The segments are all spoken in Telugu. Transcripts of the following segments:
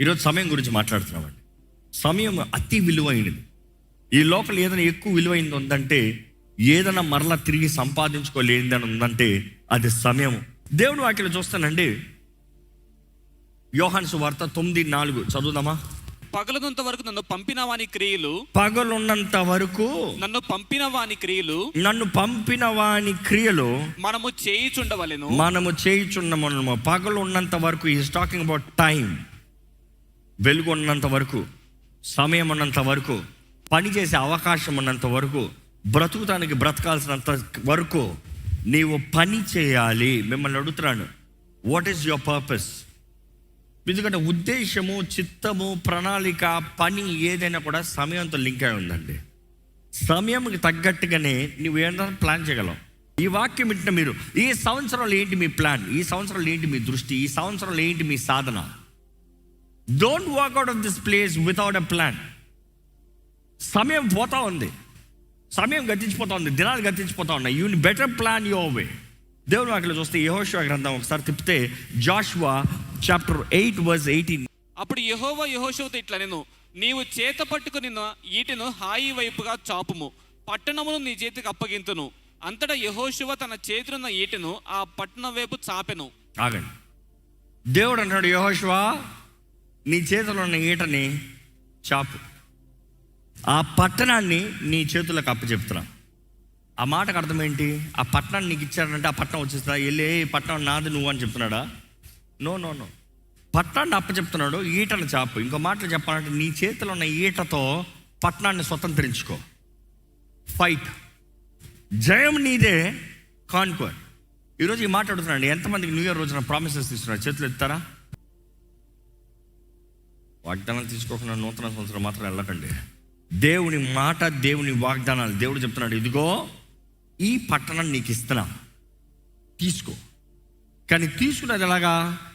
ఈరోజు సమయం గురించి మాట్లాడుతున్నామండి. సమయం అతి విలువైనది. ఈ లోపల ఏదైనా ఎక్కువ విలువైనది ఉందంటే, ఏదైనా మరలా తిరిగి సంపాదించుకోలేనిదని ఉందంటే అది సమయం. దేవుడు వాక్యలో చూస్తానండి, యోహాను సువార్త 9:4 చదువుదామా? పగలున్నంత వరకు నన్ను పంపిన వాని క్రియలు, పగలున్నంత వరకు నన్ను పంపిన వాని క్రియలు, నన్ను పంపిన వాని క్రియలు మనము చేయుచుండవలెను. మనము చేయుచున్నాము. పగలు ఉన్నంత వరకు ఈస్ టాకింగ్ అబౌట్ టైం. వెలుగు ఉన్నంత వరకు, సమయం ఉన్నంత వరకు, పని చేసే అవకాశం ఉన్నంత వరకు, బ్రతుకుతానికి బ్రతకాల్సినంత వరకు నీవు పని చేయాలి. మిమ్మల్ని అడుగుతున్నాను, వాట్ ఈస్ యువర్ పర్పస్? ఎందుకంటే ఉద్దేశము, చిత్తము, ప్రణాళిక, పని ఏదైనా కూడా సమయంతో లింక్ అయి ఉందండి. సమయంకి తగ్గట్టుగానే నువ్వు ఏదైనా ప్లాన్ చేయగలవు. ఈ వాక్యం వింటున్న మీరు, ఈ సంవత్సరంలో ఏంటి మీ ప్లాన్? ఈ సంవత్సరంలో ఏంటి మీ దృష్టి? ఈ సంవత్సరంలో ఏంటి మీ సాధన? Don't walk out of this place without a plan. సమయం పోతా ఉంది, సమయం గతించిపోతా ఉంది, దినాలు గతించిపోతా ఉన్నాయి. You better plan your way. దేవుని వాక్యలో చూస్తే యెహోషువ గ్రంథం ఒకసారి తిప్పితే, జాషువా చాప్టర్ 8:18. అప్పుడు యెహోవా యెహోషువతో ఇట్లనెను, నీవు చేత పట్టుకుని ఈటెను హాయి వైపుగా చాపుము, పట్టణమును నీ చేతికి అప్పగింతును. అంతటా యెహోషువ తన చేతినున్న ఈటెను ఆ పట్టణం వైపు చాపెను. ఆగండి. దేవుడు అంటాడు, యెహోషువ నీ చేతిలో ఉన్న ఈటని చాపు, ఆ పట్టణాన్ని నీ చేతులకు అప్పచెప్తున్నా. ఆ మాటకు అర్థం ఏంటి? ఆ పట్టణాన్ని నీకు ఇచ్చాడంటే ఆ పట్టణం వచ్చేస్తా, వెళ్ళి పట్టణం నాది నువ్వు అని చెప్తున్నాడా? నో. పట్టణాన్ని అప్పచెప్తున్నాడు, ఈటను చాపు. ఇంకో మాటలు చెప్పాలంటే, నీ చేతిలో ఉన్న ఈటతో పట్టణాన్ని స్వతంత్రించుకో. ఫైట్, జయం నీదే, కాన్క్వర్. ఈరోజు ఈ మాట అడుగుతున్నాడు, ఎంతమందికి న్యూ ఇయర్ రోజున ప్రామిసెస్ తీసుకున్నారు? చేతులు ఎత్తారా? వాగ్దానాలు తీసుకోకుండా నూతన సంవత్సరం మాత్రం వెళ్ళకండి. దేవుని మాట, దేవుని వాగ్దానాలు. దేవుడు చెప్తున్నాడు, ఇదిగో ఈ పట్టణం నీకు ఇస్తున్నా, తీసుకో. కానీ తీసుకున్నది ఎలాగా?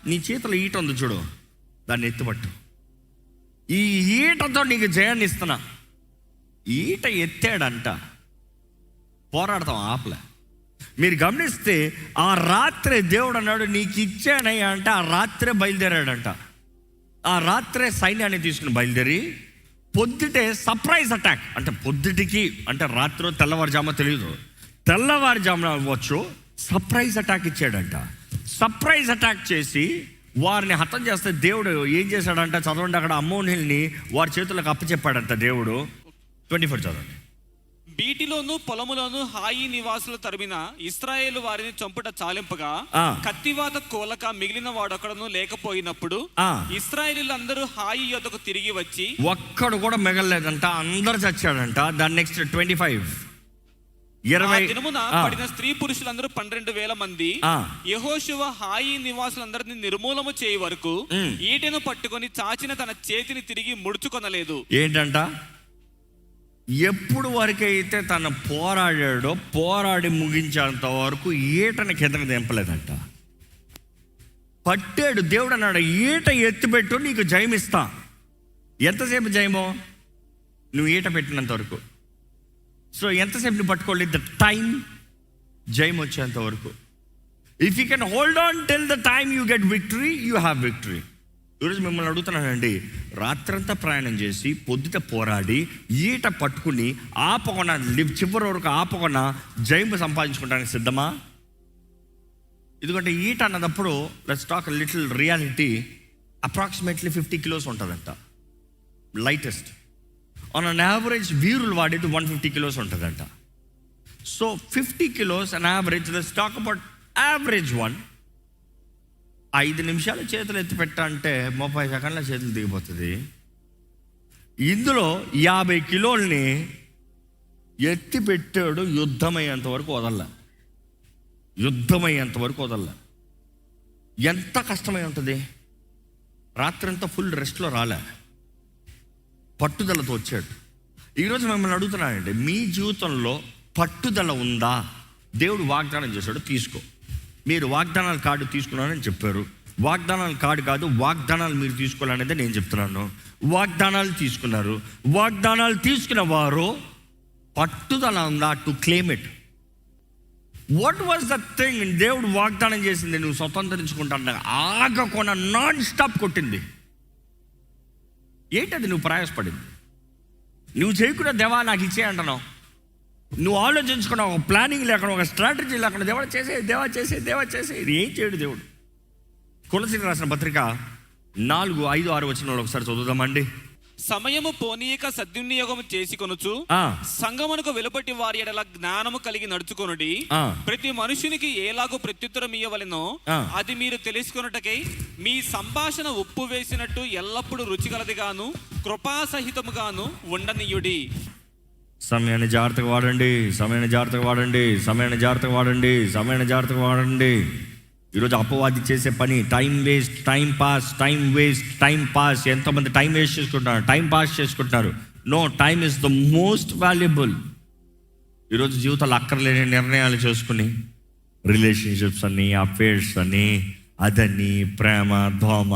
నీ చేతిలో ఈట ఉంది చూడు, దాన్ని ఎత్తుపట్టు. ఈ ఈటతో నీకు జయాన్ని ఇస్తున్నా. ఈట ఎత్తాడంట, పోరాడతాం ఆపలే. మీరు గమనిస్తే ఆ రాత్రే దేవుడు అన్నాడు, నీకు ఇచ్చానయ్యా అంటే ఆ రాత్రే బయలుదేరాడంట. ఆ రాత్రే సైన్యాన్ని తీసుకుని బయలుదేరి పొద్దుటే సర్ప్రైజ్ అటాక్. అంటే పొద్దుటికి అంటే రాత్రి తెల్లవారుజామ తెలియదు, తెల్లవారుజామున అవ్వచ్చు, సర్ప్రైజ్ అటాక్ ఇచ్చాడంట. సర్ప్రైజ్ అటాక్ చేసి వారిని హతం చేస్తే దేవుడు ఏం చేశాడంట? చదవండి అక్కడ. అమ్మోనీల్ని వారి చేతులకు అప్పచెప్పాడంట దేవుడు. 24 చదవండి. బీటిలోను పొలములోను హాయి నివాసులు తరిమిన ఇశ్రాయేలు వారిని చంపుట చాలింపగా, కత్తివాత కోలక మిగిలిన వాడొక్కడను లేకపోయినప్పుడు ఇశ్రాయేలీలందరూ హాయి యొద్దకు తిరిగి వచ్చి, ఒక్కడు కూడా మిగలలేదంట, అందరు చచ్చాడంట. దాని నెక్స్ట్ 25 దినమున పడిన స్త్రీ పురుషులందరూ 12,000 మంది. యెహోషువ హాయి నివాసులందరినీ నిర్మూలము చేయ వరకు ఈటెను పట్టుకొని చాచిన తన చేతిని తిరిగి ముడుచుకొనలేదు. ఏంటంట? ఎప్పుడు వరకైతే తను పోరాడాడో, పోరాడి ముగించేంత వరకు ఈటని కిందకి దింపలేదంట. పట్టాడు. దేవుడు అన్నాడు, ఈట ఎత్తిపెట్టు, నీకు జయమిస్తా. ఎంతసేపు జయమో? నువ్వు ఈట పెట్టినంత వరకు. సో ఎంతసేపు నువ్వు పట్టుకోలేదు? ద టైం, జయం వచ్చేంత వరకు. If you can hold on till the time you get victory, you have victory. ఈరోజు మిమ్మల్ని అడుగుతున్నానండి, రాత్రంతా ప్రయాణం చేసి పొద్దుట పోరాడి ఈట పట్టుకుని ఆపకుండా, చివరి వరకు ఆపకుండా జయం సంపాదించుకోవడానికి సిద్ధమా? ఎందుకంటే ఈట అన్నదప్పుడు, let's talk little reality, approximately 50 kilos ఉంటుందంట, లైటెస్ట్. ఆన్ అన్ యావరేజ్ వీరులు వాడేది 150 kilos ఉంటుందంట. So 50 kilos an average. Let's talk about average one. 5 నిమిషాలు చేతులు ఎత్తి పెట్టంటే 30 సెకండ్ల చేతులు దిగిపోతుంది. ఇందులో 50 కిలోల్ని ఎత్తి పెట్టాడు. యుద్ధమయ్యేంత వరకు వదల్లా, యుద్ధమయ్యేంత వరకు వదల్లా. ఎంత కష్టమై ఉంటుంది? రాత్రంతా ఫుల్ రెస్ట్లో రాలే, పట్టుదలతో వచ్చాడు. ఈరోజు మిమ్మల్ని అడుగుతున్నానండి, మీ జీవితంలో పట్టుదల ఉందా? దేవుడు వాగ్దానం చేశాడు, తీసుకో. మీరు వాగ్దానాల కార్డు తీసుకున్నారని చెప్పారు. వాగ్దానాల కార్డు కాదు, వాగ్దానాలు మీరు తీసుకోవాలనేది నేను చెప్తున్నాను. వాగ్దానాలు తీసుకున్నారు. వాగ్దానాలు తీసుకున్న వారు పట్టుదల ఉందా to claim it? What was the thing? దేవుడు వాగ్దానం చేసింది నువ్వు స్వతంత్రించుకుంటా, ఆగకుండా నాన్ స్టాప్ కొట్టింది. ఏంటది నువ్వు ప్రయాసపడింది? నువ్వు చేయకుండా దేవా నాకు ఇచ్చే అంటున్నావు. నువ్వు ఆలోచించుకున్నావు, ఒక ప్లానింగ్ లేకుండా, ఒక స్ట్రాటజీ లేకుండా దేవా చేసే ఇది ఏం చేయడు దేవుడు. కొలసీలకు రాసిన పత్రిక 4, 5, 6 వచనాలు ఒకసారి చదువుదామండి. సమయము పోనీయక సద్వినియోగము చేసి కొనుచు సంగమునకు వెలుపటి వారి ఎడల జ్ఞానము కలిగి నడుచుకొనుడి. ప్రతి మనుషునికి ఏలాగో ప్రత్యుత్తరం ఇయ్యవలెనో అది మీరు తెలుసుకొనుటకై మీ సంభాషణ ఉప్పు వేసినట్టు ఎల్లప్పుడూ రుచిగలదిగాను కృపాసహితముగాను ఉండనీయుడి. సమయాన్ని జాగ్రత్తగా వాడండి. ఈరోజు అపవాది చేసే పని టైం వేస్ట్. ఎంతోమంది టైం వేస్ట్ చేసుకుంటున్నారు, టైం పాస్ చేసుకుంటున్నారు. No, time is the most valuable. ఈరోజు జీవితాలు అక్కర్లేని నిర్ణయాలు చేసుకుని రిలేషన్షిప్స్ అని, అఫేర్స్ అని, అదని, ప్రేమ, దోమ,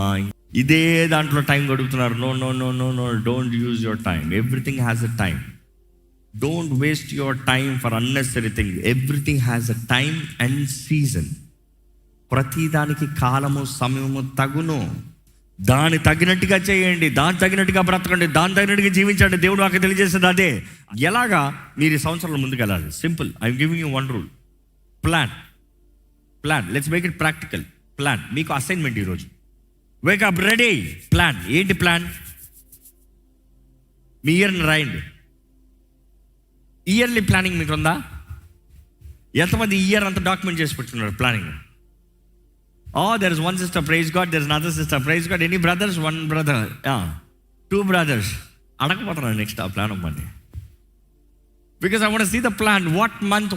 ఇదే దాంట్లో టైం గడుపుతున్నారు. No, don't use your time. Everything has a time. Don't waste your time for unnecessary thing. Everything has a time and season. ప్రతిదానికి కాలము, సమయము తగును. దాని తగినట్టుగా చేయండి, దాని తగినట్టుగా బ్రతకండి, దాని తగినట్టుగా జీవించండి. దేవుడు నాకు తెలియజేసేది అదే. ఎలాగా మీరు ఈ సంవత్సరంలో ముందుకు వెళ్ళాలి? Simple. I'm giving you one rule. Plan. Let's make it practical. Plan. మీకు అసైన్మెంట్ ఈరోజు. Wake up ready. ప్లాన్. ఏంటి ప్లాన్? మీ ఇయర్ని రాయండి. ఇయర్లీ ప్లానింగ్ మీకు ఉందా? ఎంతమంది ఇయర్ అంతా డాక్యుమెంట్ చేసి పెట్టుకున్నారు planning? There is one sister, praise God. There is another sister, praise God. Any brothers? One brother. 2 brothers. అడగపోతున్నా next ఆ ప్లాన్ అవ్వండి. Because I want to see the plan. What month,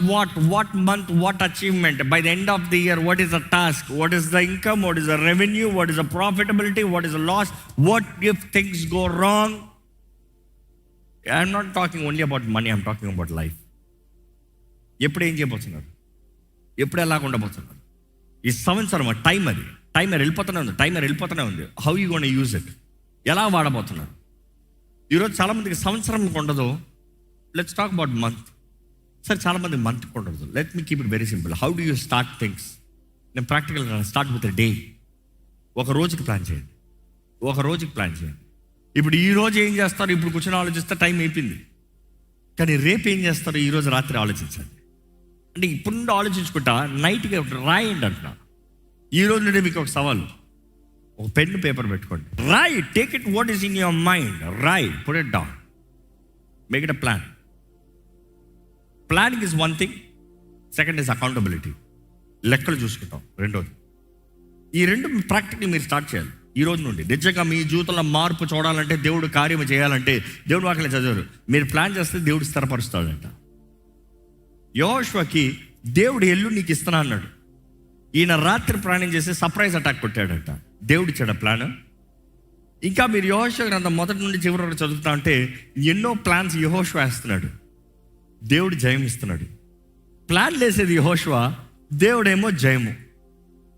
what achievement. By the end of the year, what is the task? What is the income? What is the revenue? What is the profitability? What is the loss? What if things go wrong? I'm not talking only about money. I'm talking about life. ఎప్పుడు ఏం చేయబోతున్నారు? ఎప్పుడు ఎలాగ ఉండబోతున్నారు? ఈ సంవత్సరం టైం వెళ్ళిపోతూనే ఉంది. How you gonna use it? ఎలా వాడబోతున్నారు? ఈరోజు చాలామందికి సంవత్సరం ఉండదు. Let's talk about month. సరే, చాలామంది మంత్ ఉండదు. Let me keep it very simple. How do you start things? నేను ప్రాక్టికల్గా స్టార్ట్ విత్ డే. ఒక రోజుకి ప్లాన్ చేయండి. ఇప్పుడు ఈ రోజు ఏం చేస్తారు? ఇప్పుడు కూర్చొని ఆలోచిస్తే టైం అయిపోయింది. కానీ రేపు ఏం చేస్తారు? ఈరోజు రాత్రి ఆలోచించండి. అంటే ఇప్పుడు నుండి ఆలోచించుకుంటా నైట్కి రాయండి అంటున్నా. ఈ రోజు నుండి మీకు ఒక సవాలు. ఒక పెన్ పేపర్ పెట్టుకోండి. రాయ్. Take it what is in your mind. రాయ్. Put it down. Make it a plan. Planning is one thing. Second is accountability. లెక్కలు చూసుకుంటాం. రెండోది. ఈ రెండు ప్రాక్టికల్ మీరు స్టార్ట్ చేయాలి ఈ రోజు నుండి. నిజంగా మీ జీవితంలో మార్పు చూడాలంటే, దేవుడు కార్యం చేయాలంటే, దేవుడు వాక్యం చదివారు, మీరు ప్లాన్ చేస్తే దేవుడు స్థిరపరుస్తాడంట. యెహోషువకి దేవుడు ఎల్లు నీకు ఇస్తున్నా అన్నాడు. ఈయన రాత్రి ప్రయాణం చేసి సర్ప్రైజ్ అటాక్ కొట్టాడంట. దేవుడు ఇచ్చాడు ప్లాన్. ఇంకా మీరు యెహోషువ గ్రంథం మొదటి నుండి చివరి వరకు చదువుతా ఉంటే ఎన్నో ప్లాన్స్ యెహోషువ వేస్తున్నాడు. దేవుడు జయం ఇస్తున్నాడు. ప్లాన్ వేసేది యెహోషువ, దేవుడేమో జయము.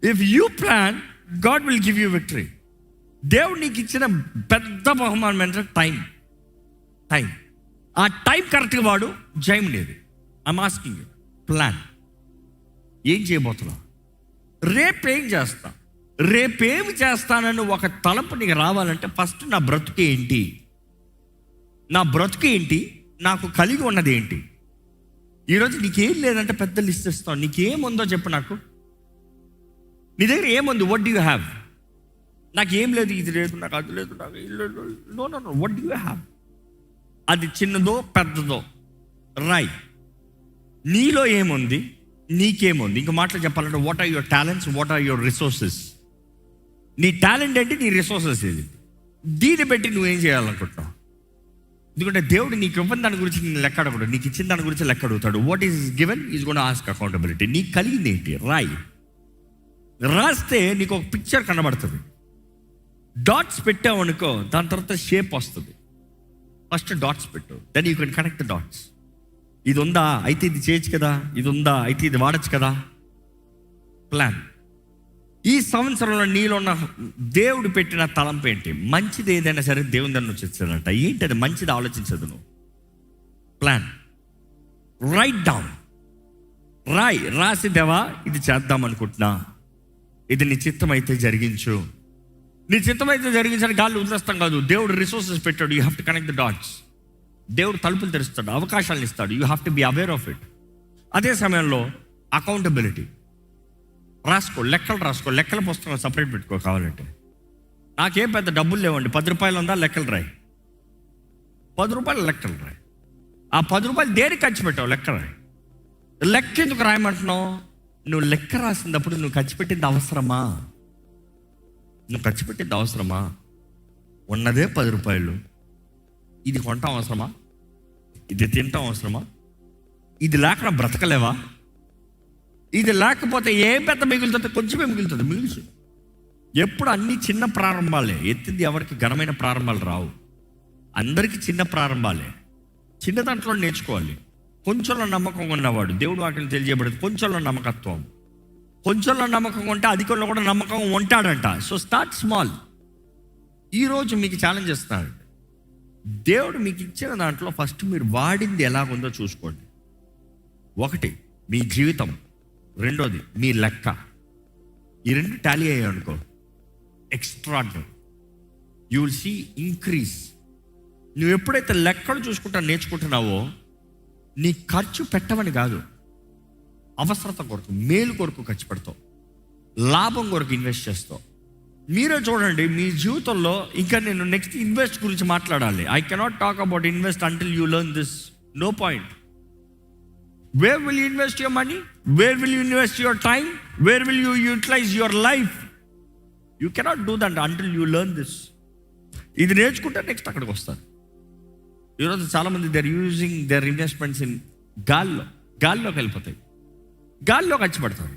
If you plan, God will give you victory. దేవుడు నీకు ఇచ్చిన పెద్ద బహుమానం అంటే టైం. ఆ టైం కరెక్ట్గా వాడు, జయం లేదు. I'm asking you, plan. ఏం చేయబోతున్నా? రేపేం చేస్తా? రేపేమి చేస్తానని ఒక తలంపు నీకు రావాలంటే ఫస్ట్ నా బ్రతుకు ఏంటి, నాకు కలిగి ఉన్నది ఏంటి? ఈరోజు నీకేం లేదంటే పెద్ద లిస్ట్ ఇస్తాను. నీకేముందో చెప్పు నాకు. నీ దగ్గర ఏముంది? What do you have? నాకు ఏం లేదు, ఇది లేదు, నాకు అది లేదు, నాకు ఇల్లు. No, what do you have? అది చిన్నదో పెద్దదో రాయ్. నీలో ఏముంది, నీకేముంది? ఇంక మాటలు చెప్పాలంటే what are your talents, what are your resources? నీ టాలెంట్ ఏంటి, నీ రిసోర్సెస్ ఏది? దీన్ని బట్టి నువ్వేం చేయాలనుకుంటున్నావు? ఎందుకంటే దేవుడు నీకు ఇవ్వని దాని గురించి నేను లెక్క అడగడు, నీకు ఇచ్చిన దాని గురించి లెక్క అడుగుతాడు. What is given is gonna ask accountability. నీకు కలిగింది ఏంటి? రాయి. రాస్తే నీకు ఒక పిక్చర్ కనబడుతుంది. డాట్స్ పెట్టావు అనుకో, దాని తర్వాత షేప్ వస్తుంది. ఫస్ట్ డాట్స్ పెట్టు, then you can connect the dots. ఇది ఉందా అయితే ఇది చేయొచ్చు కదా, ఇది ఉందా అయితే ఇది వాడచ్చు కదా. ప్లాన్. ఈ సంవత్సరంలో నీలో ఉన్న దేవుడు పెట్టిన తలంపు ఏంటి? మంచిది ఏదైనా సరే దేవుని దాన్ని నుంచి వచ్చేదంట. ఏంటి అది? మంచిది ఆలోచించదు నువ్వు. ప్లాన్. Right down. రాసి దేవా ఇది చేద్దాం అనుకుంటున్నా, ఇది నీ చిత్తం అయితే జరిగించు. నీ చిత్తమైతే జరిగించడానికి గాల్లో వదిలేస్తాం కాదు. దేవుడు రిసోర్సెస్ పెట్టాడు. You have to connect the dots. దేవుడు తలుపులు తెరుస్తాడు, అవకాశాలను ఇస్తాడు. You have to be aware of it. అదే సమయంలో అకౌంటబిలిటీ. లెక్కలు రాసుకో. లెక్కల పుస్తకం సపరేట్ పెట్టుకో కావాలంటే. నాకేం పెద్ద డబ్బులు లేవండి, 10 రూపాయలు ఉందా, లెక్కలు రాయి. 10 రూపాయలు లెక్కలు రాయి. ఆ 10 రూపాయలు దేనికి ఖర్చు పెట్టావు, లెక్క రాయి. లెక్క ఎందుకు రాయమంటున్నావు? నువ్వు లెక్క రాసినప్పుడు నువ్వు ఖర్చు పెట్టింది అవసరమా? నువ్వు ఖర్చు పెట్టింది అవసరమా? ఉన్నదే 10 రూపాయలు. ఇది కొనటం అవసరమా? ఇది తినటం అవసరమా? ఇది లేకుండా బ్రతకలేవా? ఇది లేకపోతే ఏం పెద్ద మిగులుతుంది? కొంచెమే మిగులుతుంది. మిగుల్చు. ఎప్పుడు అన్ని చిన్న ప్రారంభాలే. ఎత్తింది ఎవరికి ఘనమైన ప్రారంభాలు రావు. అందరికీ చిన్న ప్రారంభాలే. చిన్న దాంట్లో నేర్చుకోవాలి. కొంచెంలో నమ్మకం ఉన్నవాడు దేవుడు వాటిని తెలియజేయబడదు. కొంచెంలో నమ్మకత్వం. కొంచెంలో నమ్మకం ఉంటే అధికంలో కూడా నమ్మకం ఉంటాడంట. So start small. ఈరోజు మీకు ఛాలెంజ్ ఇస్తున్నాడు. దేవుడు మీకు ఇచ్చిన దాంట్లో ఫస్ట్ మీరు వాడింది ఎలాగుందో చూసుకోండి. 1 మీ జీవితం, 2 మీ లెక్క. ఈ 2 టాలీ అయ్యాయి అనుకో, extraordinary. You will see increase. నువ్వు ఎప్పుడైతే లెక్కలు చూసుకుంటా నేర్చుకుంటున్నావో, నీ ఖర్చు పెట్టమని కాదు, అవసరత కొరకు, మేలు కొరకు ఖర్చు పెడతావు, లాభం కొరకు ఇన్వెస్ట్ చేస్తావు. మీరే చూడండి మీ జీవితంలో. ఇంకా నేను నెక్స్ట్ ఇన్వెస్ట్ గురించి మాట్లాడాలి. I cannot talk about invest until you learn this. No point. Where will you invest your money? Where will you invest your time? Where will you utilise your life? You cannot do that until you learn this. ఇది నేర్చుకుంటే నెక్స్ట్ అక్కడికి వస్తారు. ఈరోజు చాలామంది they are using their investments in గాల్లోకి వెళ్ళిపోతాయి. గాల్లో ఖర్చు పెడతారు.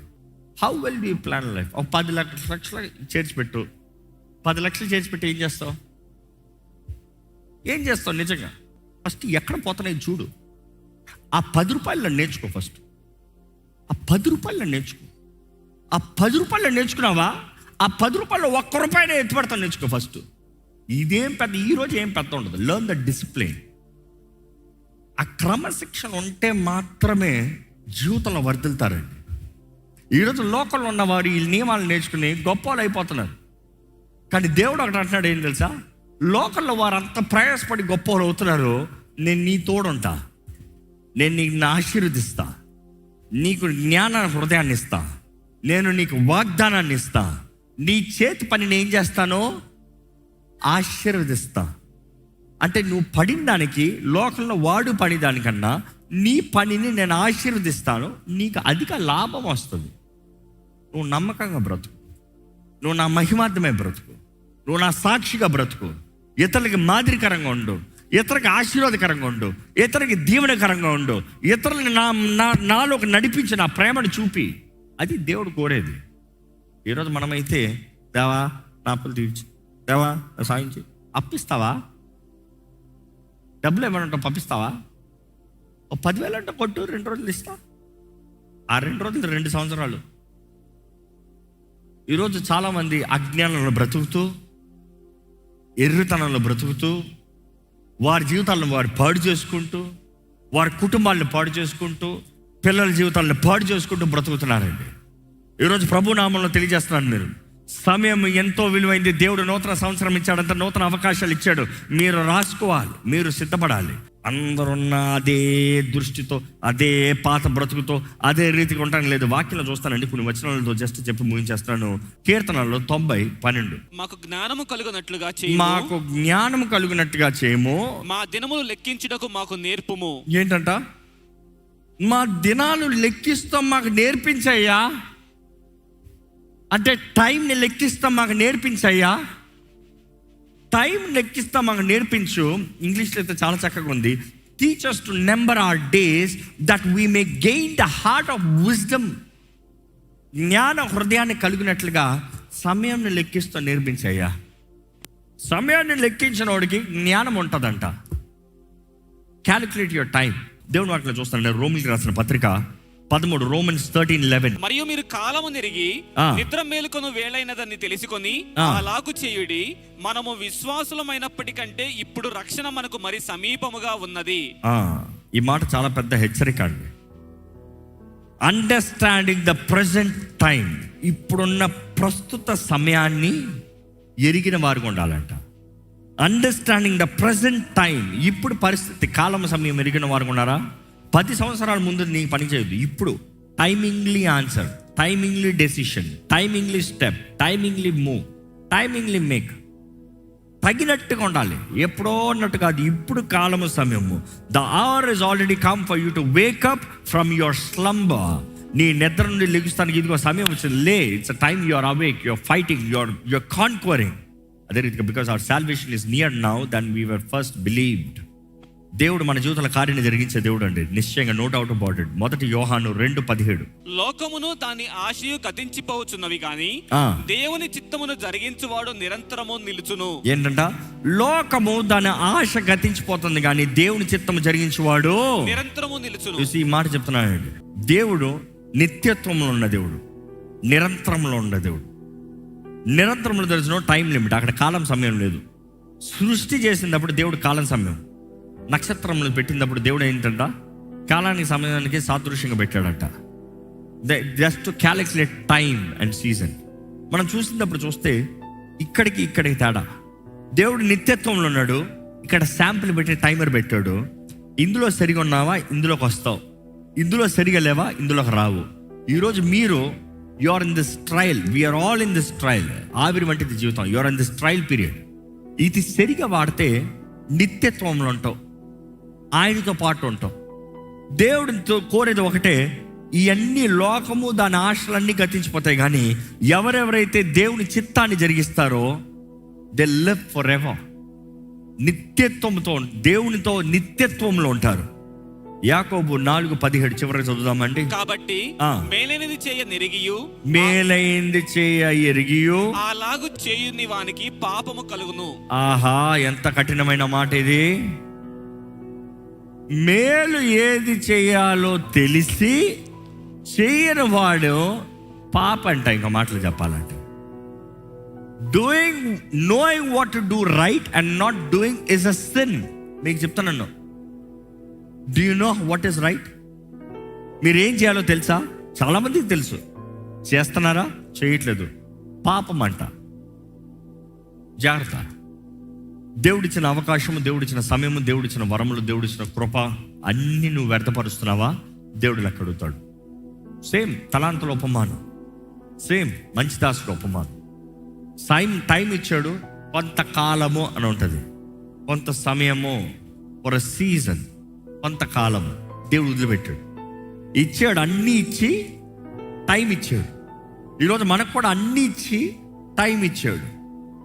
How well do you plan life? 10 లక్షలు చేర్చిపెట్టు. 10 లక్షలు చేర్చిపెట్టి ఏం చేస్తావు? నిజంగా ఫస్ట్ ఎక్కడ పోతున్నాయి చూడు. ఆ 10 రూపాయలు నేర్చుకో. ఫస్ట్ ఆ 10 రూపాయలు నేర్చుకో. ఆ 10 రూపాయలు నేర్చుకున్నావా? ఆ 10 రూపాయలు 1 రూపాయనే ఎత్తుపడతాను నేర్చుకో ఫస్ట్. ఇదేం పెద్ద, ఈరోజు ఏం పెద్ద ఉండదు. Learn the discipline. ఆ క్రమశిక్షణ ఉంటే మాత్రమే జీవితంలో వర్ధిల్తారండి. ఈరోజు లోకంలో ఉన్నవారు ఈ నియమాలు నేర్చుకుని గొప్ప వాళ్ళు అయిపోతున్నారు. కానీ దేవుడు ఒకటి అంటున్నాడు, ఏం తెలుసా? లోకంలో వారు అంత ప్రయాసపడి గొప్ప వాళ్ళు అవుతున్నారు. నేను నీ తోడుంటా. నేను నీకు ఆశీర్వదిస్తా. నీకు జ్ఞాన హృదయాన్ని ఇస్తా. నేను నీకు వాగ్దానాన్ని ఇస్తా. నీ చేతి పనిని ఏం చేస్తానో ఆశీర్వదిస్తా. అంటే నువ్వు పడిన దానికి, లోకంలో వాడు పడిన దానికన్నా నీ పనిని నేను ఆశీర్వదిస్తాను. నీకు అధిక లాభం వస్తుంది. నువ్వు నమ్మకంగా బ్రతుకు. నువ్వు నా మహిమార్థమే బ్రతుకు. నువ్వు నా సాక్షిగా బ్రతుకు. ఇతరులకి మాదిరికరంగా ఉండు. ఇతరులకు ఆశీర్వాదకరంగా ఉండు. ఇతరులకి దీవెనకరంగా ఉండు. ఇతరులని నాలోకి నడిపించి నా ప్రేమను చూపి. అది దేవుడు కోరేది. ఈరోజు మనమైతే, దేవా నా అప్పులు తీర్చి, దేవా సాయించి, అప్పిస్తావా? డబ్బులు ఏమన్నా పంపిస్తావా? 10,000 అంటే కొట్టు, 2 రోజులు ఇస్తా. ఆ 2 రోజులు 2 సంవత్సరాలు. ఈరోజు చాలామంది అజ్ఞానంలో బ్రతుకుతూ, ఎర్రితనంలో బ్రతుకుతూ, వారి జీవితాలను వారు పాడు చేసుకుంటూ, వారి కుటుంబాలను పాడు చేసుకుంటూ, పిల్లల జీవితాలను పాడు చేసుకుంటూ బ్రతుకుతున్నారండి. ఈరోజు ప్రభు నామంలో తెలియజేస్తున్నాను, మీరు సమయం ఎంతో విలువైంది. దేవుడు నూతన సంవత్సరం ఇచ్చాడంత, నూతన అవకాశాలు ఇచ్చాడు. మీరు రాసుకోవాలి, మీరు సిద్ధపడాలి. అందరున్న అదే దృష్టితో, అదే పాత బ్రతుకుతో, అదే రీతిగా ఉండడం లేదు. వాక్యంలో చూస్తానండి, కొన్ని వచనాలతో జస్ట్ చెప్పి ముగించేస్తాను. కీర్తనలో 90:12 మాకు జ్ఞానము కలుగునట్టుగా చేయము, మా దినములు లెక్కించుటకు మాకు నేర్పుము. ఏంటంట? మా దినాలు లెక్కిస్తాం, మాకు నేర్పించయ్యా. అంటే టైంని లెక్కిస్తాం, మాకు నేర్పించయ్యా. టైం లెక్కిస్తాం, మాకు నేర్పించు. ఇంగ్లీష్లో అయితే చాలా చక్కగా ఉంది. Teach us to number our days that we may gain the heart of wisdom. జ్ఞాన హృదయాన్ని కలిగినట్లుగా సమయాన్ని లెక్కిస్తూ నేర్పించయ్యా. సమయాన్ని లెక్కించిన వాడికి జ్ఞానం ఉంటుందంట. Calculate your time. దేవుని వాక్యంలో చూస్తాను, రోమిలికి రాసిన పత్రిక 13, Romans 13:11. మరియు మీరు కాలము నెరిగి నిద్ర మేలుకొను వేళైనదని తెలుసుకొని అలాగు చేయుడి. మనము విశ్వాసులమైనప్పటికంటే ఇప్పుడు రక్షణ మనకు మరి సమీపముగా ఉన్నది. ఈ మాట చాలా పెద్ద హెచ్చరిక అండి. Understanding the present time. ఇప్పుడున్న ప్రస్తుత సమయాన్ని ఎరిగిన వారుగా ఉండాలంట. Understanding the present time. ఇప్పుడు పరిస్థితి, కాలం, సమయం ఎరిగిన వారుగా ఉన్నారా? 10 సంవత్సరాల ముందు నీకు పని చేయొద్దు. ఇప్పుడు timingly answer, timingly decision, timingly step, timingly move, timingly make. తగినట్టుగా ఉండాలి, ఎప్పుడో అన్నట్టు కాదు. ఇప్పుడు కాలము, సమయము. The hour is already come for you to wake up from your slumber. నీ నిద్ర నుండి లెగుస్తానికి ఇదిగో సమయం వచ్చింది. లే, it's a time. You are awake, you are fighting, you are conquering. అదే రీతిగా because our salvation is near now then we were first believed. దేవుడు మన జీవితంలో కార్యాన్ని జరిగించే దేవుడు అండి, నిశ్చయంగా, నో డౌట్ అబౌట్ ఇట్. 1 యోహాను 2:17. లోకమును దాని ఆశయు గతించిపోవచ్చున్నవి కానీ దేవుని చిత్తమును జరిగించువాడు నిరంతరము నిలుచును. ఏంటంట? లోకము దాని ఆశ గతించిపోతుంది కానీ దేవుని చిత్తము జరిగించేవాడు నిరంతరము నిలుచును. ఈ మాట చెప్తున్నానండి. దేవుడు నిత్యత్వంలో ఉన్న దేవుడు, నిరంతరంలో ఉన్న దేవుడు. నిరంతరంలో తెలిసిన టైం లిమిట్, అక్కడ కాలం, సమయం లేదు. సృష్టి చేసినప్పుడు దేవుడు కాలం, సమయం. నక్షత్రములు పెట్టినప్పుడు దేవుడు ఏంటంట? కాలానికి, సమయానికి సాదృశ్యంగా పెట్టాడట. Just to calculate time and season. మనం చూసినప్పుడు చూస్తే ఇక్కడికి తేడా. దేవుడు నిత్యత్వంలో ఉన్నాడు, ఇక్కడ శాంపుల్ పెట్టి టైమర్ పెట్టాడు. ఇందులో సరిగా ఉన్నావా, ఇందులోకి వస్తావు. ఇందులో సరిగా లేవా, ఇందులోకి రావు. ఈరోజు మీరు you are in this trial, we are all in this trial. ఆవిరి వంటిది జీవితం. You are in this trial period. ఇది సరిగా వాడితే నిత్యత్వంలో ఉంటావు, ఆయనతో పాటు ఉంటాం. దేవుడితో కోరేది ఒకటే, ఇవన్నీ లోకము దాని ఆశలన్నీ గతించిపోతాయి కానీ ఎవరెవరైతే దేవుని చిత్తాన్ని జరిగిస్తారో దే లివ్ ఫర్ ఎవర్. నిత్యత్వంతో, దేవునితో నిత్యత్వంలో ఉంటారు. యాకోబు 4:17 చివరికి చదువుదామండి. కాబట్టి మేలైనది చేయ నెరిగియు, మేలైంది చేయ ఎరిగియు, అలాగు చేయుని వానికి పాపము కలుగును. ఆహా, ఎంత కఠినమైన మాట ఇది. మేలు ఏది చేయాలో తెలిసి చేయని వాడు పాప అంట. ఇంకా మాటలు చెప్పాలంటే knowing what to do right and not doing is a sin. మీకు చెప్తాను, do you know what is right? మీరు ఏం చేయాలో తెలుసా? చాలా మందికి తెలుసు, చేస్తున్నారా? చేయట్లేదు, పాపం అంట. జాగ్రత్త. దేవుడిచ్చిన అవకాశము, దేవుడిచ్చిన సమయము, దేవుడిచ్చిన వరములు, దేవుడిచ్చిన కృప అన్ని నువ్వు వ్యర్థపరుస్తున్నావా? దేవుడు లెక్క అడుగుతాడు. సేమ్ తలాంతుల ఉపమానం, సేమ్ మంచి దాసుడు ఉపమానం. టైం ఇచ్చాడు, కొంతకాలము అని ఉంటుంది, కొంత సమయము, ఫర్ సీజన్, కొంతకాలము దేవుడు వదిలిపెట్టాడు. ఇచ్చాడు, అన్నీ ఇచ్చి టైం ఇచ్చాడు. ఈరోజు మనకు కూడా అన్నీ ఇచ్చి టైం ఇచ్చాడు.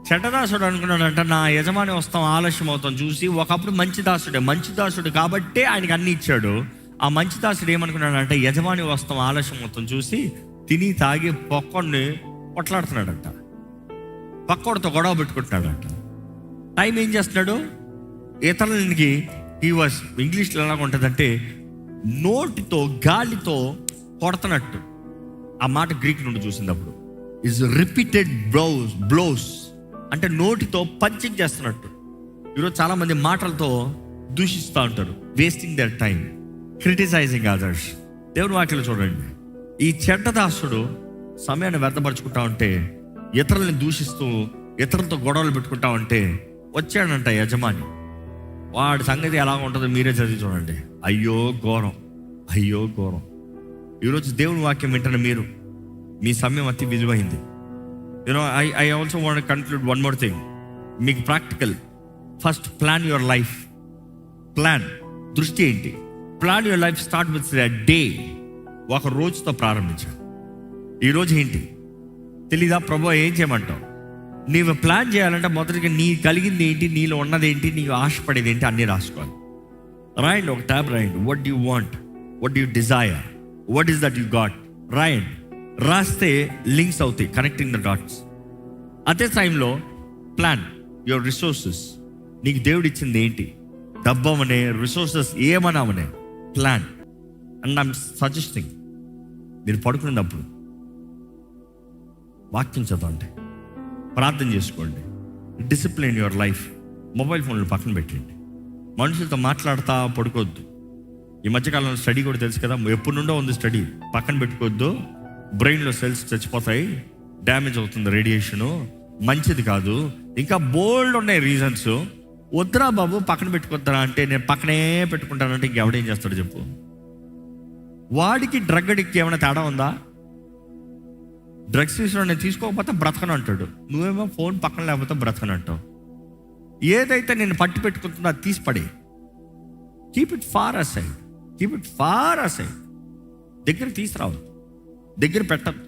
చెడ్డదాసుడు అనుకున్నాడంట, నా యజమాని వస్తాం ఆలస్యం అవుతాం చూసి. ఒకప్పుడు మంచి దాసుడు కాబట్టే ఆయనకి అన్నీ ఇచ్చాడు. ఆ మంచి దాసుడు ఏమనుకున్నాడంటే, యజమాని వస్తాం ఆలస్యం అవుతాం చూసి తిని తాగి పక్కడిని కొట్లాడుతున్నాడంట, పక్కోడితో గొడవ పెట్టుకుంటున్నాడంట. టైం ఏం చేస్తున్నాడు? ఇతరులకి ఇంగ్లీష్లో ఎలాగ ఉంటుందంటే నోటితో గాలితో కొడుతున్నట్టు. ఆ మాట గ్రీక్ నుండి చూసినప్పుడు ఇస్ రిపీటెడ్ బ్లోస్ అంటే నోటితో పంచింగ్ చేస్తున్నట్టు. ఈరోజు చాలామంది మాటలతో దూషిస్తూ ఉంటారు, wasting their time, criticising others. దేవుని వాక్యలో చూడండి, ఈ చెడ్డదాసుడు సమయాన్ని వ్యర్థపరుచుకుంటా ఉంటే, ఇతరులని దూషిస్తూ ఇతరులతో గొడవలు పెట్టుకుంటా ఉంటే వచ్చాడంట యజమాని. వాడి సంగతి ఎలా ఉంటుందో మీరే చదివి చూడండి. అయ్యో ఘోరం, అయ్యో ఘోరం. ఈరోజు దేవుని వాక్యం వింటున్న మీరు, మీ సమయం అతి విలువైంది. I also want to conclude one more thing. మీకు practical. First plan your life. Plan, దృష్టి ఏంటి? Plan your life start with a day. ఒక రోజుతో ప్రారంభించాడు. ఈరోజు ఏంటి తెలీదా? ప్రభు ఏం చేయమంటావు? నీవు ప్లాన్ చేయాలంటే మొదటిగా నీ కలిగింది ఏంటి, నీలో ఉన్నది ఏంటి, నీకు ఆశపడేది ఏంటి అన్నీ రాసుకోవాలి. రాయండి, ఒక ట్యాబ్ రాయండి. What do you want, what do you desire, what is that you got, రాయండి. రాస్తే లింక్స్ అవుతాయి, కనెక్టింగ్ ద డాట్స్. అదే టైంలో ప్లాన్ యువర్ రిసోర్సెస్. నీకు దేవుడు ఇచ్చింది ఏంటి? డబ్బమనే, రిసోర్సెస్ ఏమన్నామనే ప్లాన్. అండ్ ఐఎమ్ సజెస్టింగ్, మీరు పడుకునేటప్పుడు వాక్యం చదవండి, ప్రార్థన చేసుకోండి, డిసిప్లిన్ యువర్ లైఫ్. మొబైల్ ఫోన్లు పక్కన పెట్టండి, మనుషులతో మాట్లాడుతూ పడుకోవద్దు. ఈ మధ్యకాలంలో స్టడీ కూడా తెలుసు కదా, ఎప్పటి నుండో ఉంది స్టడీ. పక్కన పెట్టుకోవద్దు, బ్రెయిన్లో సెల్స్ చచ్చిపోతాయి, డ్యామేజ్ అవుతుంది రేడియేషను. మంచిది కాదు, ఇంకా బోల్డ్ ఉన్నాయి రీజన్స్. వద్దురా బాబు, పక్కన పెట్టుకొద్దురా అంటే నేను పక్కనే పెట్టుకుంటానంటే ఇంకెవడేం చేస్తాడు చెప్పు? వాడికి డ్రగ్ అడిక్ట్ ఏమైనా తేడా ఉందా? డ్రగ్స్ తీసుకుని నేను తీసుకోకపోతే బ్రతకను అంటాడు, నువ్వేమో ఫోన్ పక్కన లేకపోతే బ్రతకను అంటావు. ఏదైతే నేను పట్టి పెట్టుకుంటుందో అది తీసి పడే. Keep it far aside, keep it far aside. దగ్గర తీసుకురావు, దగ్గర పెట్టద్దు.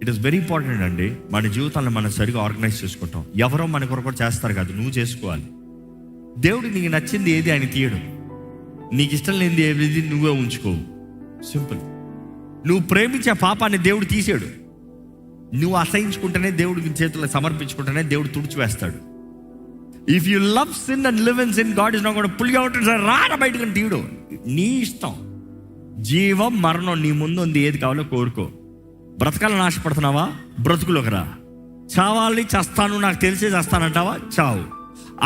ఇట్ ఈస్ వెరీ ఇంపార్టెంట్ అండి. మన జీవితాన్ని మనం సరిగా ఆర్గనైజ్ చేసుకుంటాం. ఎవరో మన కొరకు చేస్తారు కాదు, నువ్వు చేసుకోవాలి. దేవుడు నీకు నచ్చింది ఏది ఆయన తీయడు, నీకు ఇష్టం లేనిది ఏది నువ్వే ఉంచుకోవు. సింపుల్. నువ్వు ప్రేమించే పాపాన్ని దేవుడు తీసాడు. నువ్వు అసహించుకుంటేనే దేవుడికి చేతుల్లో సమర్పించుకుంటేనే దేవుడు తుడిచివేస్తాడు. If you love sin and live in sin, God is not gonna pull you out and రారా బయటకు తీయడు. నీ ఇష్టం. జీవం మరణం నీ ముందు ఉంది, ఏది కావాలో కోరుకో. బ్రతకాలని ఆశపడుతున్నావా? బ్రతుకులోకి రా. చావాలి, చస్తాను, నాకు తెలిసే చేస్తానంటావా? చావు.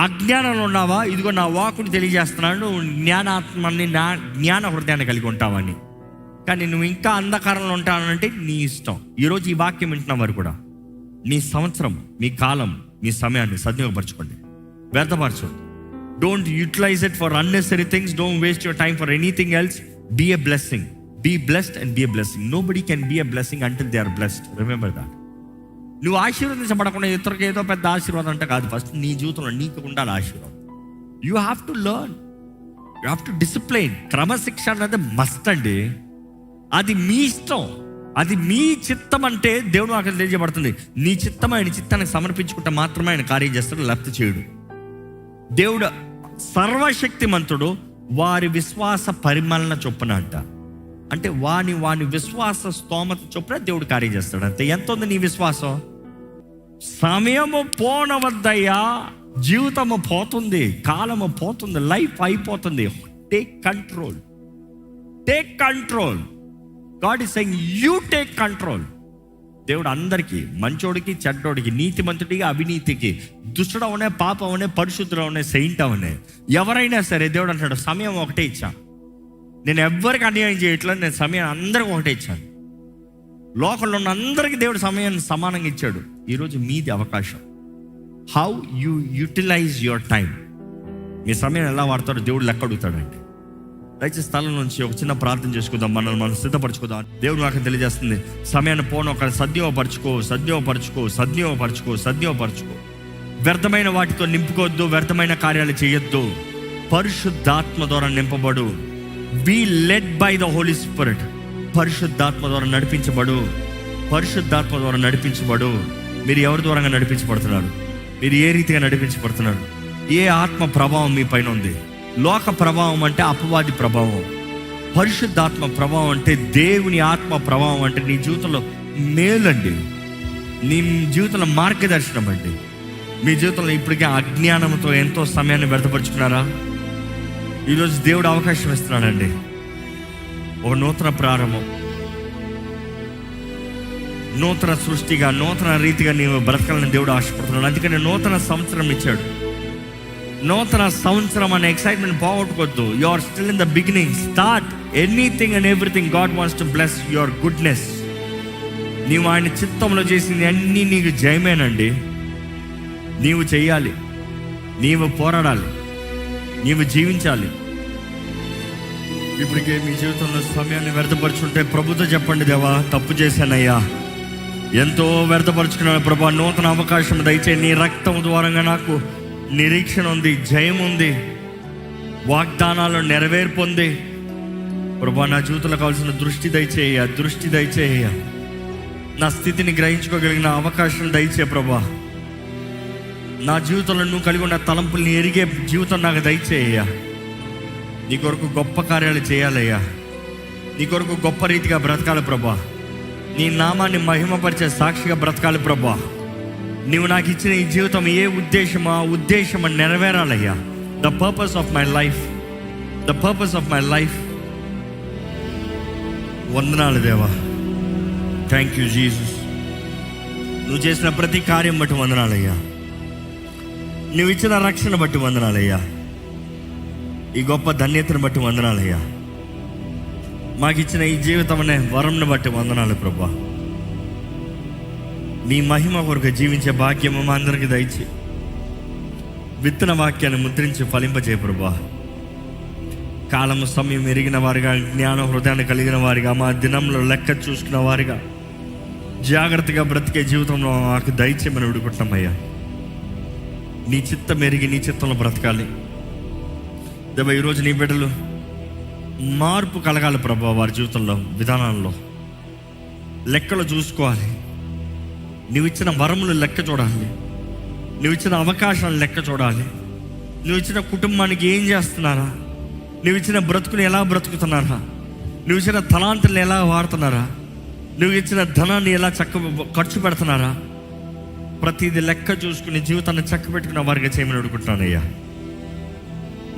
అజ్ఞానంలో ఉన్నావా? ఇదిగో నా వాక్కుని తెలియజేస్తున్నాను, జ్ఞానాత్మని, నా జ్ఞాన హృదయాన్ని కలిగి ఉంటావని. కానీ నువ్వు ఇంకా అంధకారంలో ఉంటానంటే నీ ఇష్టం. ఈరోజు ఈ వాక్యం వింటున్న వారు కూడా మీ సంవత్సరం, మీ కాలం, మీ సమయాన్ని సద్వినియోగపరచుకోండి, వ్యర్థపరచు. Don't utilize it for unnecessary things. Don't waste your time for anything else. Be a blessing. Be blessed and be a blessing. Nobody can be a blessing until they are blessed. Remember that. నువ్వు ఆశీర్వదించబడకుండా ఇతరులకు ఏదో పెద్ద ఆశీర్వాదం అంటే కాదు. ఫస్ట్ నీ జీవితంలో నీకు ఉండాలి ఆశీర్వాదం. You have to learn, you have to discipline. క్రమశిక్షణ అనేది మస్ట్ అండి. అది మీ ఇష్టం, అది మీ చిత్తం. అంటే దేవుడు అక్కడ తెలియజేయబడుతుంది, నీ చిత్తం ఆయన చిత్తానికి సమర్పించుకుంటే మాత్రమే ఆయన కార్యం చేస్తాడు, లేకపోతే చేయడు. దేవుడు సర్వశక్తిమంతుడు, వారి విశ్వాస పరిమాలన చొప్పున అంట. అంటే వాని విశ్వాస స్తోమత చొప్పున దేవుడు కార్యం చేస్తాడు. అంతే. ఎంత ఉంది నీ విశ్వాసం? సమయము పోనవద్దయ్యా, జీవితము పోతుంది, కాలము పోతుంది, లైఫ్ అయిపోతుంది. Take control, take control. God is saying you take control. దేవుడు అందరికీ, మంచోడికి చెడ్డోడికి, నీతిమంతుడికి అవినీతికి, దుష్టుడవనే పాపమనే పరిశుద్ధుడవనే సెయింట్ అవనే, ఎవరైనా సరే దేవుడు అంటాడు సమయం ఒకటే ఇచ్చా, నేను ఎవ్వరికి అన్యాయం చేయట్లేదు, నేను సమయం అందరికి ఒకటే ఇచ్చాను. లోకంలో ఉన్న అందరికీ దేవుడు సమయాన్ని సమానంగా ఇచ్చాడు. ఈరోజు మీది అవకాశం. How you utilise your time. మీ సమయం ఎలా వాడతాడో దేవుడు లెక్క అడుగుతాడండి. దయచేసి స్థలం నుంచి ఒక చిన్న ప్రార్థన చేసుకుందాం, మనల్ని మనం సిద్ధపరచుకుందాం. దేవుడు నాకు తెలియజేస్తుంది, సమయాన్ని పోను ఒక సద్వినియోగపరచుకో, సద్వినియోగపరచుకో, సద్వినియోగపరచుకో, సద్వినియోగపరచుకో. వ్యర్థమైన వాటితో నింపుకోవద్దు, వ్యర్థమైన కార్యాలు చేయొద్దు. పరిశుద్ధాత్మ ద్వారా నింపబడు. Be led by the Holy Spirit. పరిశుద్ధాత్మ ద్వారా నడిపించబడు, పరిశుద్ధాత్మ ద్వారా నడిపించబడు. మీరు ఎవరి ద్వారా నడిపించబడుతున్నారు? మీరు ఏ రీతిగా నడిపించబడుతున్నారు? ఏ ఆత్మ ప్రభావం మీ పైన ఉంది? లోక ప్రభావం అంటే అపవాది ప్రభావం. పరిశుద్ధాత్మ ప్రభావం అంటే దేవుని ఆత్మ ప్రభావం. అంటే నీ జీవితంలో మేలండి, నీ జీవితంలో మార్గదర్శనం అండి. మీ జీవితంలో ఇప్పటికే అజ్ఞానంతో ఎంతో సమయాన్ని వ్యర్థపరుచుకున్నారా? ఈరోజు దేవుడు అవకాశం ఇస్తున్నాడండి. ఒక నూతన ప్రారంభం, నూతన సృష్టిగా, నూతన రీతిగా నీవు బ్రతకాలని దేవుడు ఆశపడుతున్నాడు. అందుకని నూతన సంవత్సరం ఇచ్చాడు. నూతన సంవత్సరం అనే ఎక్సైట్మెంట్ పోగొట్టుకోవద్దు. You are still in the beginning. Start anything and everything. God wants to bless your goodness. నీవు ఆయన చిత్తంలో చేసింది అన్నీ నీకు జయమేనండి. నీవు చెయ్యాలి, నీవు పోరాడాలి, నీవు జీవించాలి. ఇప్పటికే మీ జీవితంలో సమయాన్ని వ్యర్థపరుచుంటే ప్రభుతో చెప్పండి, దేవా తప్పు చేశానయ్యా, ఎంతో వ్యర్థపరుచుకున్నాను ప్రభా, నూతన అవకాశం దయచేయి. నీ రక్తం ద్వారంగా నాకు నిరీక్షణ ఉంది, జయం ఉంది, వాగ్దానాలు నెరవేర్పు ఉంది ప్రభా. నా జీవితంలో కావాల్సిన దృష్టి దయచేయ, దృష్టి దయచేయ. నా స్థితిని గ్రహించుకోగలిగిన అవకాశం దయచే ప్రభా. నా జీవితంలో నువ్వు కలిగి ఉన్న తలంపుల్ని ఎరిగే జీవితం నాకు దయచేయ్యా. నీ కొరకు గొప్ప కార్యాలు చేయాలయ్యా. నీ కొరకు గొప్ప రీతిగా బ్రతకాలి ప్రభా. నీ నామాన్ని మహిమపరిచే సాక్షిగా బ్రతకాలి ప్రభా. నీవు నాకు ఇచ్చిన ఈ జీవితం ఏ ఉద్దేశమా, ఉద్దేశం నెరవేరాలయ్యా. The purpose of my life, the purpose of my life. వందనాలు దేవా, థ్యాంక్ యూ జీసస్. నువ్వు చేసిన ప్రతి కార్యం బట్టి వందనాలయ్యా. నువ్వు ఇచ్చిన రక్షణ బట్టి వందనాలయ్యా. ఈ గొప్ప ధన్యతను బట్టి వందనాలయ్యా. మాకు ఇచ్చిన ఈ జీవితం అనే వరంను బట్టి వందనాలు ప్రభా. నీ మహిమ కొరకు జీవించే భాగ్యము మా అందరికి దయచి విత్తన వాక్యాన్ని ముద్రించి ఫలింపజేయ ప్రభువా. కాలము సమయం ఎరిగిన వారిగా, జ్ఞాన హృదయాన్ని కలిగిన వారిగా, మా దినంలో లెక్క చూసుకున్న వారిగా, జాగ్రత్తగా బ్రతికే జీవితంలో మాకు దయచేయమని విడుకుంటున్నామయ్యా. నీ చిత్తం ఎరిగి నీ చిత్తంలో బ్రతకాలి దేవా. ఈరోజు నీ బిడ్డలు మార్పు కలగాలి ప్రభా. వారి జీవితంలో విధానాల్లో లెక్కలు చూసుకోవాలి. నువ్వు ఇచ్చిన వరములు లెక్క చూడాలి. నువ్వు ఇచ్చిన అవకాశాలు లెక్క చూడాలి. నువ్వు ఇచ్చిన కుటుంబానికి ఏం చేస్తున్నారా, నువ్వు ఇచ్చిన బ్రతుకుని ఎలా బ్రతుకుతున్నారా, నువ్వు ఇచ్చిన తలాంతులను ఎలా వాడుతున్నారా, నువ్వు ఇచ్చిన ధనాన్ని ఎలా ఖర్చు పెడుతున్నారా, ప్రతిదీ లెక్క చూసుకుని జీవితాన్ని చక్కబెట్టుకున్న వారిగా చేయమని అడుగుతున్నానయ్యా.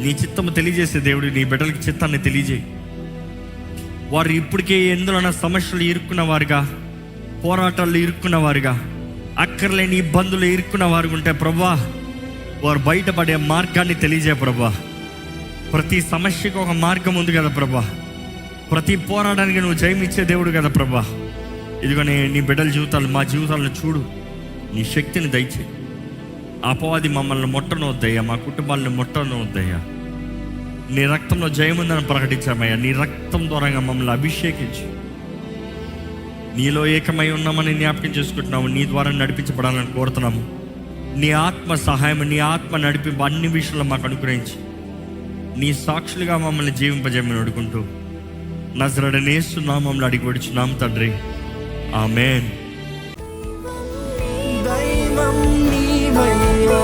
నీ చిత్తము తెలియజేసే దేవుడు నీ బిడ్డలకి చిత్తాన్ని తెలియజేయి. వారు ఇప్పటికే ఎందులోన సమస్యలు ఇరుక్కున్న వారుగా, పోరాటాలు ఇరుక్కున్న వారుగా, అక్కర్లేని ఇబ్బందులు ఇరుక్కున్న వారు ఉంటే ప్రభా, వారు బయటపడే మార్గాన్ని తెలియజేయ ప్రభా. ప్రతి సమస్యకు ఒక మార్గం ఉంది కదా ప్రభా. ప్రతి పోరాటానికి నువ్వు జయమిచ్చే దేవుడు కదా ప్రభా. ఇదిగోనే నీ బిడ్డల జీవితాలు, మా జీవితాలను చూడు. నీ శక్తిని దయచేయి. అపవాది మమ్మల్ని ముట్టనవద్దయ్యా, మా కుటుంబాలను ముట్టనవద్దయ్యా. నీ రక్తంలో జయముందని ప్రకటించామయ్యా. నీ రక్తం ద్వారా మమ్మల్ని అభిషేకించి నీలో ఏకమై ఉన్నామని జ్ఞాపకం చేసుకుంటున్నాము. నీ ద్వారా నడిపించబడాలని కోరుతున్నాము. నీ ఆత్మ సహాయం, నీ ఆత్మ నడిపి అన్ని విషయాల్లో మాకు అనుగ్రహించి నీ సాక్షులుగా మమ్మల్ని జీవింపజేయమని అడుగుంటూ నజరేయుడైన యేసు నామములో అడిగి వేడుచున్నాం తండ్రి, ఆమేన్. దైవం నీవయ్యా.